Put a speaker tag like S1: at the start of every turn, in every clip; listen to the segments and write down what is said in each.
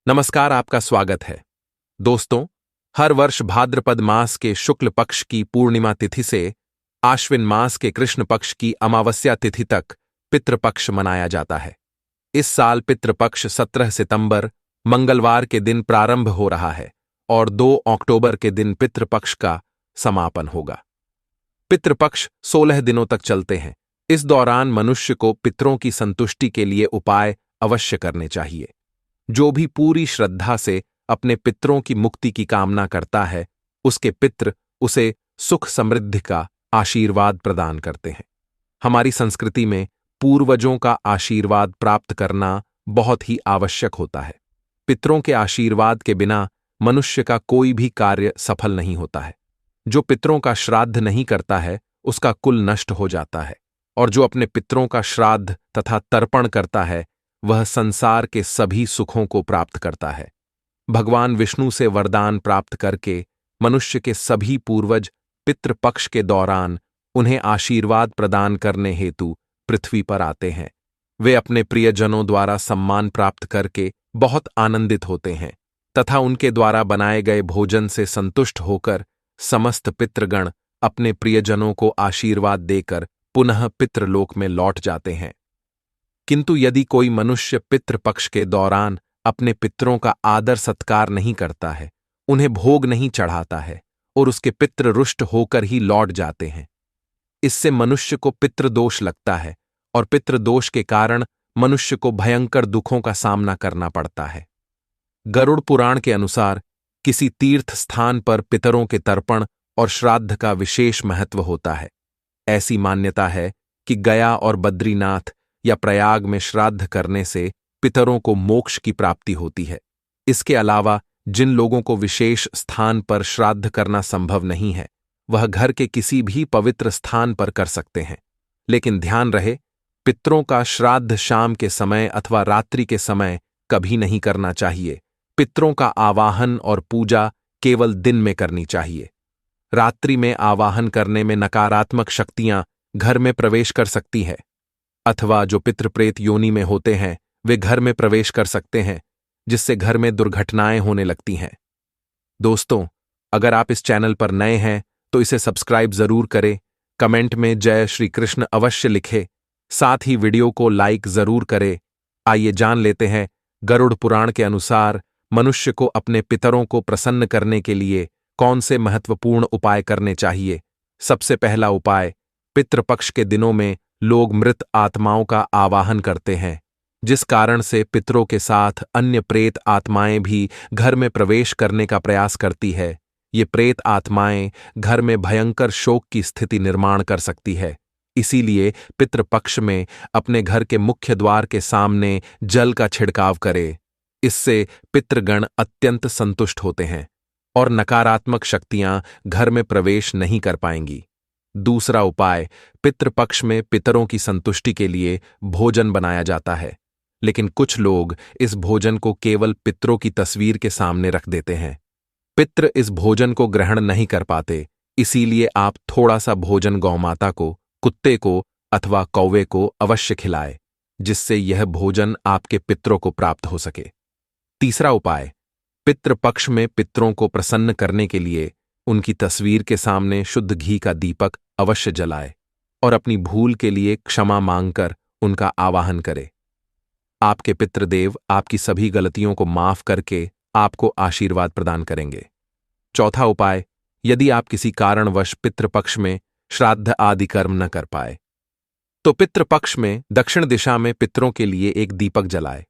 S1: नमस्कार, आपका स्वागत है। दोस्तों, हर वर्ष भाद्रपद मास के शुक्ल पक्ष की पूर्णिमा तिथि से आश्विन मास के कृष्ण पक्ष की अमावस्या तिथि तक पितृपक्ष मनाया जाता है। इस साल पितृपक्ष 17 सितंबर मंगलवार के दिन प्रारंभ हो रहा है और 2 अक्टूबर के दिन पितृपक्ष का समापन होगा। पितृपक्ष 16 दिनों तक चलते हैं। इस दौरान मनुष्य को पितरों की संतुष्टि के लिए उपाय अवश्य करने चाहिए। जो भी पूरी श्रद्धा से अपने पितरों की मुक्ति की कामना करता है, उसके पितृ उसे सुख समृद्धि का आशीर्वाद प्रदान करते हैं। हमारी संस्कृति में पूर्वजों का आशीर्वाद प्राप्त करना बहुत ही आवश्यक होता है। पितरों के आशीर्वाद के बिना मनुष्य का कोई भी कार्य सफल नहीं होता है। जो पितरों का श्राद्ध नहीं करता है, उसका कुल नष्ट हो जाता है, और जो अपने पितरों का श्राद्ध तथा तर्पण करता है, वह संसार के सभी सुखों को प्राप्त करता है। भगवान विष्णु से वरदान प्राप्त करके मनुष्य के सभी पूर्वज पितृपक्ष के दौरान उन्हें आशीर्वाद प्रदान करने हेतु पृथ्वी पर आते हैं। वे अपने प्रियजनों द्वारा सम्मान प्राप्त करके बहुत आनंदित होते हैं तथा उनके द्वारा बनाए गए भोजन से संतुष्ट होकर समस्त पितृगण अपने प्रियजनों को आशीर्वाद देकर पुनः पितृलोक में लौट जाते हैं। किंतु यदि कोई मनुष्य पितृपक्ष के दौरान अपने पितरों का आदर सत्कार नहीं करता है, उन्हें भोग नहीं चढ़ाता है और उसके पितृ रुष्ट होकर ही लौट जाते हैं, इससे मनुष्य को पितृदोष लगता है और पितृदोष के कारण मनुष्य को भयंकर दुखों का सामना करना पड़ता है। गरुड़ पुराण के अनुसार किसी तीर्थ स्थान पर पितरों के तर्पण और श्राद्ध का विशेष महत्व होता है। ऐसी मान्यता है कि गया और बद्रीनाथ या प्रयाग में श्राद्ध करने से पितरों को मोक्ष की प्राप्ति होती है। इसके अलावा जिन लोगों को विशेष स्थान पर श्राद्ध करना संभव नहीं है, वह घर के किसी भी पवित्र स्थान पर कर सकते हैं। लेकिन ध्यान रहे, पितरों का श्राद्ध शाम के समय अथवा रात्रि के समय कभी नहीं करना चाहिए। पितरों का आवाहन और पूजा केवल दिन में करनी चाहिए। रात्रि में आवाहन करने में नकारात्मक शक्तियां घर में प्रवेश कर सकती है, अथवा जो पितृप्रेत योनि में होते हैं वे घर में प्रवेश कर सकते हैं, जिससे घर में दुर्घटनाएं होने लगती हैं। दोस्तों, अगर आप इस चैनल पर नए हैं तो इसे सब्सक्राइब जरूर करें, कमेंट में जय श्री कृष्ण अवश्य लिखें, साथ ही वीडियो को लाइक जरूर करें। आइए जान लेते हैं गरुड़ पुराण के अनुसार मनुष्य को अपने पितरों को प्रसन्न करने के लिए कौन से महत्वपूर्ण उपाय करने चाहिए। सबसे पहला उपाय, पितृपक्ष के दिनों में लोग मृत आत्माओं का आवाहन करते हैं, जिस कारण से पितरों के साथ अन्य प्रेत आत्माएं भी घर में प्रवेश करने का प्रयास करती है। ये प्रेत आत्माएं घर में भयंकर शोक की स्थिति निर्माण कर सकती है। इसीलिए पितृपक्ष में अपने घर के मुख्य द्वार के सामने जल का छिड़काव करे। इससे पितृगण अत्यंत संतुष्ट होते हैं और नकारात्मक शक्तियां घर में प्रवेश नहीं कर पाएंगी। दूसरा उपाय, पितृपक्ष में पितरों की संतुष्टि के लिए भोजन बनाया जाता है, लेकिन कुछ लोग इस भोजन को केवल पितरों की तस्वीर के सामने रख देते हैं। पितृ इस भोजन को ग्रहण नहीं कर पाते, इसीलिए आप थोड़ा सा भोजन गौमाता को, कुत्ते को अथवा कौवे को अवश्य खिलाए, जिससे यह भोजन आपके पितरों को प्राप्त हो सके। तीसरा उपाय, पितृपक्ष में पितरों को प्रसन्न करने के लिए उनकी तस्वीर के सामने शुद्ध घी का दीपक अवश्य जलाए और अपनी भूल के लिए क्षमा मांगकर उनका आवाहन करे। आपके पितृदेव आपकी सभी गलतियों को माफ करके आपको आशीर्वाद प्रदान करेंगे। चौथा उपाय, यदि आप किसी कारणवश पितृपक्ष में श्राद्ध आदि कर्म न कर पाए, तो पितृपक्ष में दक्षिण दिशा में पितरों के लिए एक दीपक जलाए,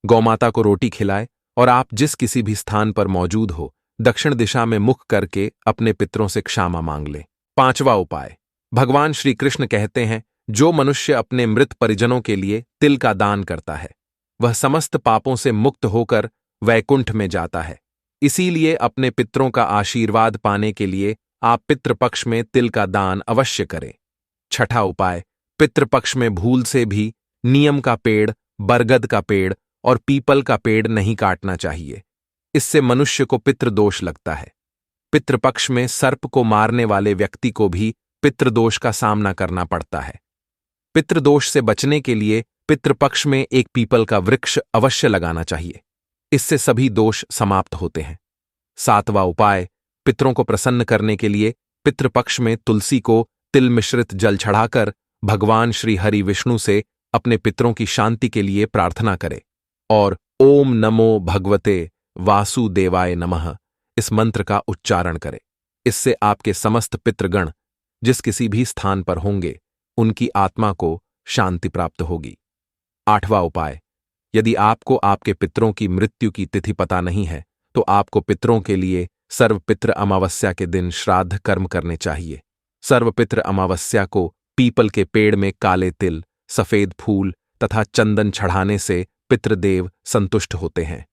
S1: गौमाता को रोटी खिलाए और आप जिस किसी भी स्थान पर मौजूद हो, दक्षिण दिशा में मुख करके अपने पितरों से क्षमा मांग ले। पांचवा उपाय, भगवान श्री कृष्ण कहते हैं, जो मनुष्य अपने मृत परिजनों के लिए तिल का दान करता है, वह समस्त पापों से मुक्त होकर वैकुंठ में जाता है। इसीलिए अपने पितरों का आशीर्वाद पाने के लिए आप पितृपक्ष में तिल का दान अवश्य करें। छठा उपाय, पितृपक्ष में भूल से भी नीम का पेड़, बरगद का पेड़ और पीपल का पेड़ नहीं काटना चाहिए। इससे मनुष्य को पितृदोष लगता है। पितृपक्ष में सर्प को मारने वाले व्यक्ति को भी पितृदोष का सामना करना पड़ता है। पितृदोष से बचने के लिए पितृपक्ष में एक पीपल का वृक्ष अवश्य लगाना चाहिए। इससे सभी दोष समाप्त होते हैं। 7वां उपाय, पितरों को प्रसन्न करने के लिए पितृपक्ष में तुलसी को तिल मिश्रित जल चढ़ाकर भगवान श्री हरि विष्णु से अपने पितरों की शांति के लिए प्रार्थना करें और ओम नमो भगवते वासुदेवाय नमः इस मंत्र का उच्चारण करें। इससे आपके समस्त पितृगण जिस किसी भी स्थान पर होंगे उनकी आत्मा को शांति प्राप्त होगी। 8वां उपाय, यदि आपको आपके पितरों की मृत्यु की तिथि पता नहीं है तो आपको पितरों के लिए सर्वपितृ अमावस्या के दिन श्राद्ध कर्म करने चाहिए। सर्वपितृ अमावस्या को पीपल के पेड़ में काले तिल, सफेद फूल तथा चंदन चढ़ाने से पितृदेव संतुष्ट होते हैं।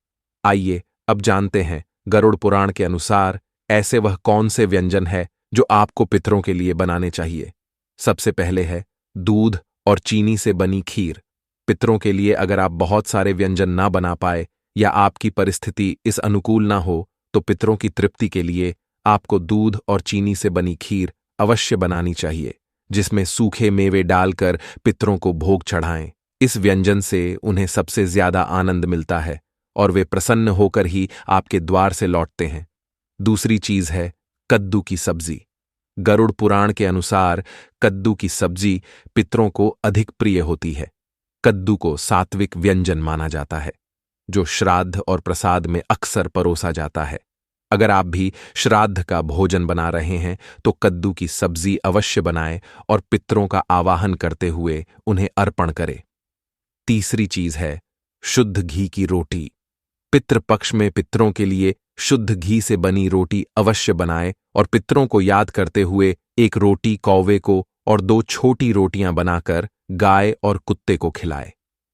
S1: आइए अब जानते हैं गरुड़ पुराण के अनुसार ऐसे वह कौन से व्यंजन है जो आपको पितरों के लिए बनाने चाहिए। सबसे पहले है दूध और चीनी से बनी खीर। पितरों के लिए अगर आप बहुत सारे व्यंजन ना बना पाए या आपकी परिस्थिति इस अनुकूल ना हो तो पितरों की तृप्ति के लिए आपको दूध और चीनी से बनी खीर अवश्य बनानी चाहिए, जिसमें सूखे मेवे डालकर पितरों को भोग चढ़ाएं। इस व्यंजन से उन्हें सबसे ज्यादा आनंद मिलता है और वे प्रसन्न होकर ही आपके द्वार से लौटते हैं। दूसरी चीज है कद्दू की सब्जी। गरुड़ पुराण के अनुसार कद्दू की सब्जी पितरों को अधिक प्रिय होती है। कद्दू को सात्विक व्यंजन माना जाता है जो श्राद्ध और प्रसाद में अक्सर परोसा जाता है। अगर आप भी श्राद्ध का भोजन बना रहे हैं तो कद्दू की सब्जी अवश्य बनाएं और पितरों का आवाहन करते हुए उन्हें अर्पण करें। तीसरी चीज है शुद्ध घी की रोटी। पितृपक्ष में पितरों के लिए शुद्ध घी से बनी रोटी अवश्य बनाएं और पितरों को याद करते हुए एक रोटी कौवे को और 2 छोटी रोटियां बनाकर गाय और कुत्ते को खिलाएं।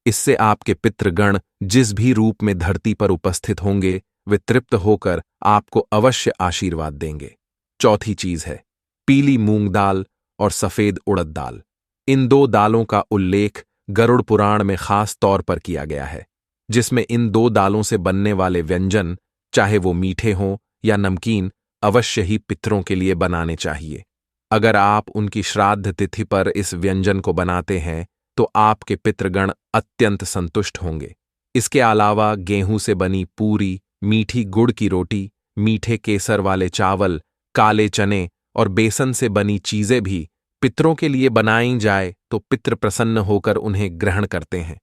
S1: इससे आपके पितृगण जिस भी रूप में धरती पर उपस्थित होंगे वे तृप्त होकर आपको अवश्य आशीर्वाद देंगे। चौथी चीज है पीली मूंग दाल और सफेद उड़द दाल। इन 2 दालों का उल्लेख गरुड़ पुराण में खास तौर पर किया गया है, जिसमें इन 2 दालों से बनने वाले व्यंजन चाहे वो मीठे हों या नमकीन अवश्य ही पितरों के लिए बनाने चाहिए। अगर आप उनकी श्राद्ध तिथि पर इस व्यंजन को बनाते हैं तो आपके पितृगण अत्यंत संतुष्ट होंगे। इसके अलावा गेहूं से बनी पूरी, मीठी गुड़ की रोटी, मीठे केसर वाले चावल, काले चने और बेसन से बनी चीजें भी पितरों के लिए बनाई जाए तो पितृ प्रसन्न होकर उन्हें ग्रहण करते हैं।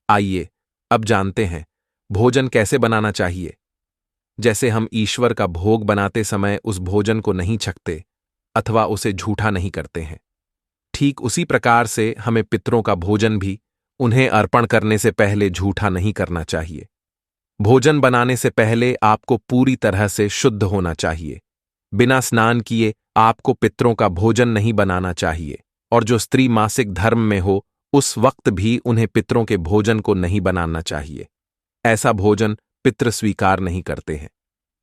S1: आइए अब जानते हैं भोजन कैसे बनाना चाहिए। जैसे हम ईश्वर का भोग बनाते समय उस भोजन को नहीं छकते अथवा उसे झूठा नहीं करते हैं, ठीक उसी प्रकार से हमें पितरों का भोजन भी उन्हें अर्पण करने से पहले झूठा नहीं करना चाहिए। भोजन बनाने से पहले आपको पूरी तरह से शुद्ध होना चाहिए। बिना स्नान किए आपको पितरों का भोजन नहीं बनाना चाहिए और जो स्त्री मासिक धर्म में हो उस वक्त भी उन्हें पितरों के भोजन को नहीं बनाना चाहिए। ऐसा भोजन पितृ स्वीकार नहीं करते हैं।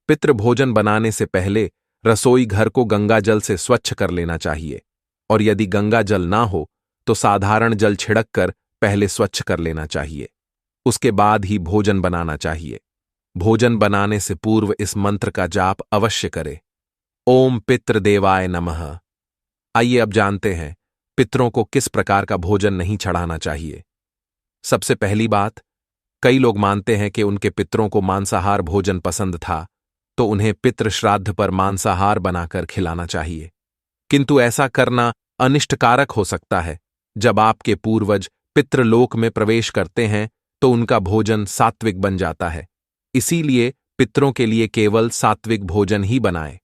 S1: पितृ भोजन बनाने से पहले रसोई घर को गंगा जल से स्वच्छ कर लेना चाहिए और यदि गंगा जल ना हो तो साधारण जल छिड़क कर पहले स्वच्छ कर लेना चाहिए। उसके बाद ही भोजन बनाना चाहिए। भोजन बनाने से पूर्व इस मंत्र का जाप अवश्य करें, ओम पितृदेवाय नमः। आइए अब जानते हैं पितरों को किस प्रकार का भोजन नहीं चढ़ाना चाहिए। सबसे पहली बात, कई लोग मानते हैं कि उनके पितरों को मांसाहार भोजन पसंद था तो उन्हें पितृ श्राद्ध पर मांसाहार बनाकर खिलाना चाहिए, किंतु ऐसा करना अनिष्टकारक हो सकता है। जब आपके पूर्वज पितृलोक में प्रवेश करते हैं तो उनका भोजन सात्विक बन जाता है। इसीलिए पितरों के लिए केवल सात्विक भोजन ही बनाएं।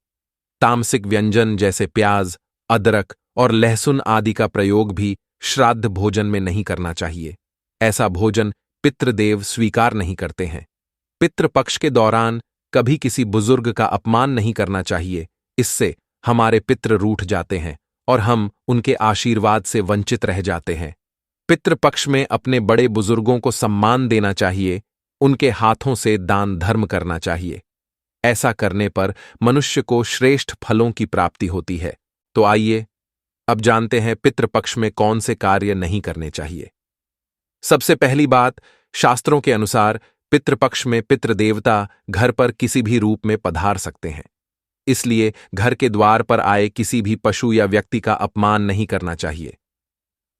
S1: तामसिक व्यंजन जैसे प्याज, अदरक और लहसुन आदि का प्रयोग भी श्राद्ध भोजन में नहीं करना चाहिए। ऐसा भोजन पितृदेव स्वीकार नहीं करते हैं। पितृपक्ष के दौरान कभी किसी बुजुर्ग का अपमान नहीं करना चाहिए, इससे हमारे पितृ रूठ जाते हैं और हम उनके आशीर्वाद से वंचित रह जाते हैं। पितृपक्ष में अपने बड़े बुजुर्गों को सम्मान देना चाहिए, उनके हाथों से दान धर्म करना चाहिए। ऐसा करने पर मनुष्य को श्रेष्ठ फलों की प्राप्ति होती है। तो आइए अब जानते हैं पितृपक्ष में कौन से कार्य नहीं करने चाहिए। सबसे पहली बात, शास्त्रों के अनुसार पितृपक्ष में पितृदेवता घर पर किसी भी रूप में पधार सकते हैं। इसलिए घर के द्वार पर आए किसी भी पशु या व्यक्ति का अपमान नहीं करना चाहिए।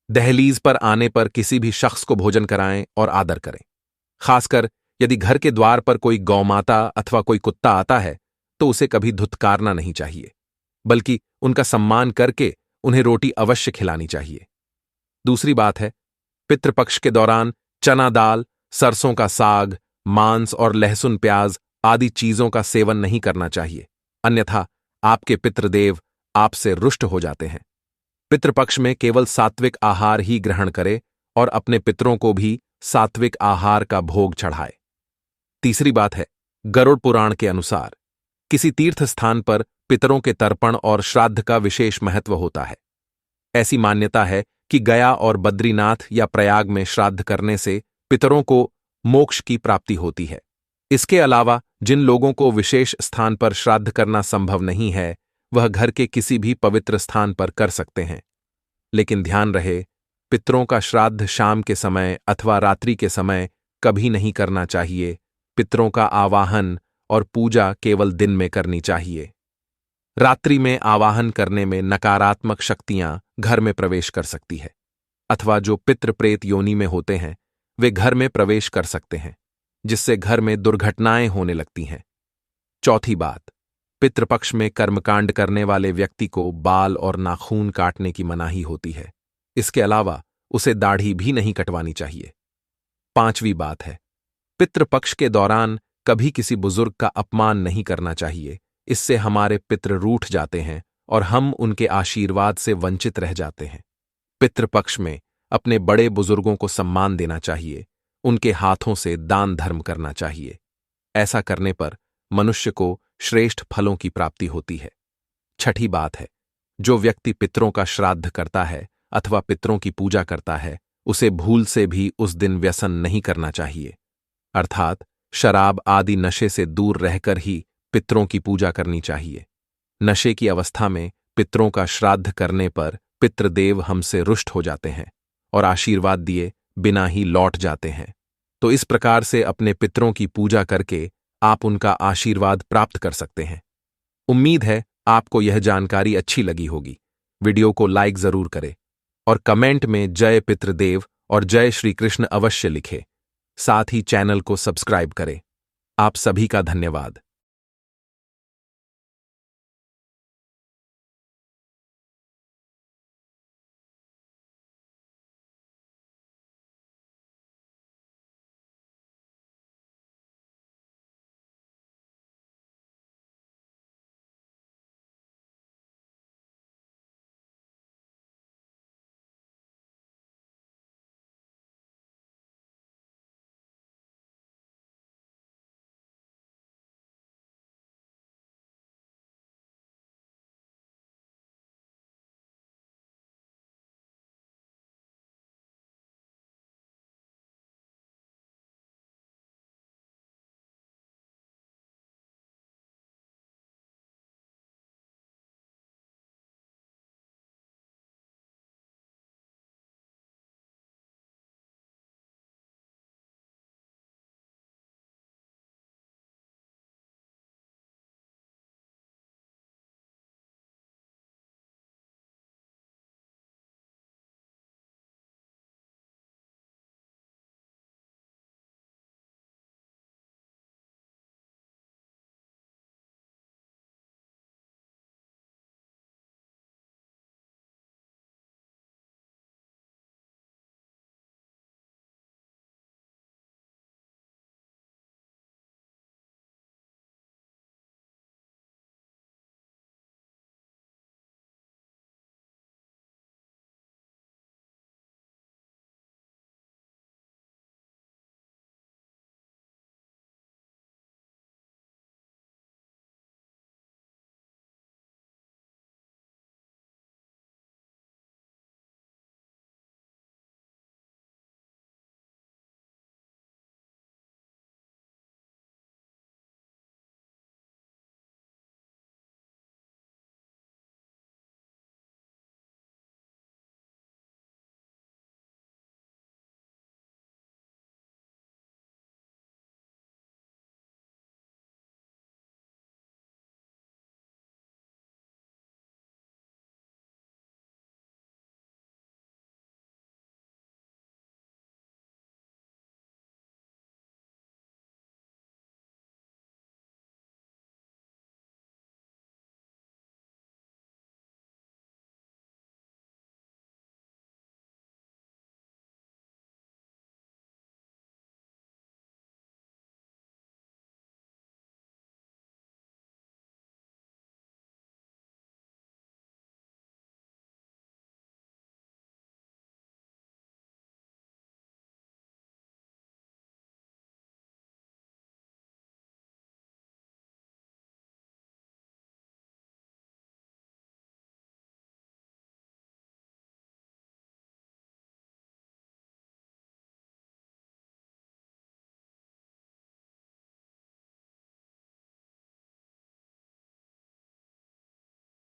S1: दहलीज पर आने पर किसी भी शख्स को भोजन कराएं और आदर करें। खासकर यदि घर के द्वार पर कोई गौमाता अथवा कोई कुत्ता आता है तो उसे कभी धुतकारना नहीं चाहिए, बल्कि उनका सम्मान करके उन्हें रोटी अवश्य खिलानी चाहिए। दूसरी बात है, पितृपक्ष के दौरान चना दाल, सरसों का साग, मांस और लहसुन प्याज आदि चीजों का सेवन नहीं करना चाहिए, अन्यथा आपके पितृदेव आपसे रुष्ट हो जाते हैं। पितृपक्ष में केवल सात्विक आहार ही ग्रहण करे और अपने पितरों को भी सात्विक आहार का भोग चढ़ाए। तीसरी बात है, गरुड़ पुराण के अनुसार किसी तीर्थ स्थान पर पितरों के तर्पण और श्राद्ध का विशेष महत्व होता है। ऐसी मान्यता है कि गया और बद्रीनाथ या प्रयाग में श्राद्ध करने से पितरों को मोक्ष की प्राप्ति होती है। इसके अलावा जिन लोगों को विशेष स्थान पर श्राद्ध करना संभव नहीं है, वह घर के किसी भी पवित्र स्थान पर कर सकते हैं। लेकिन ध्यान रहे, पितरों का श्राद्ध शाम के समय अथवा रात्रि के समय कभी नहीं करना चाहिए। पितरों का आवाहन और पूजा केवल दिन में करनी चाहिए। रात्रि में आवाहन करने में नकारात्मक शक्तियां घर में प्रवेश कर सकती है, अथवा जो पितृ प्रेत योनि में होते हैं वे घर में प्रवेश कर सकते हैं, जिससे घर में दुर्घटनाएं होने लगती हैं। चौथी बात, पितृपक्ष में कर्मकांड करने वाले व्यक्ति को बाल और नाखून काटने की मनाही होती है। इसके अलावा उसे दाढ़ी भी नहीं कटवानी चाहिए। पांचवी बात है, पितृपक्ष के दौरान कभी किसी बुजुर्ग का अपमान नहीं करना चाहिए। इससे हमारे पितृ रूठ जाते हैं और हम उनके आशीर्वाद से वंचित रह जाते हैं। पितृपक्ष में अपने बड़े बुजुर्गों को सम्मान देना चाहिए, उनके हाथों से दान धर्म करना चाहिए। ऐसा करने पर मनुष्य को श्रेष्ठ फलों की प्राप्ति होती है। छठी बात है, जो व्यक्ति पितरों का श्राद्ध करता है अथवा पितरों की पूजा करता है, उसे भूल से भी उस दिन व्यसन नहीं करना चाहिए, अर्थात शराब आदि नशे से दूर रहकर ही पितरों की पूजा करनी चाहिए। नशे की अवस्था में पितरों का श्राद्ध करने पर पितृदेव हमसे रुष्ट हो जाते हैं और आशीर्वाद दिए बिना ही लौट जाते हैं। तो इस प्रकार से अपने पितरों की पूजा करके आप उनका आशीर्वाद प्राप्त कर सकते हैं। उम्मीद है आपको यह जानकारी अच्छी लगी होगी। वीडियो को लाइक जरूर करें और कमेंट में जय पितृदेव और जय श्री कृष्ण अवश्य लिखें। साथ ही चैनल को सब्सक्राइब करें। आप सभी का धन्यवाद।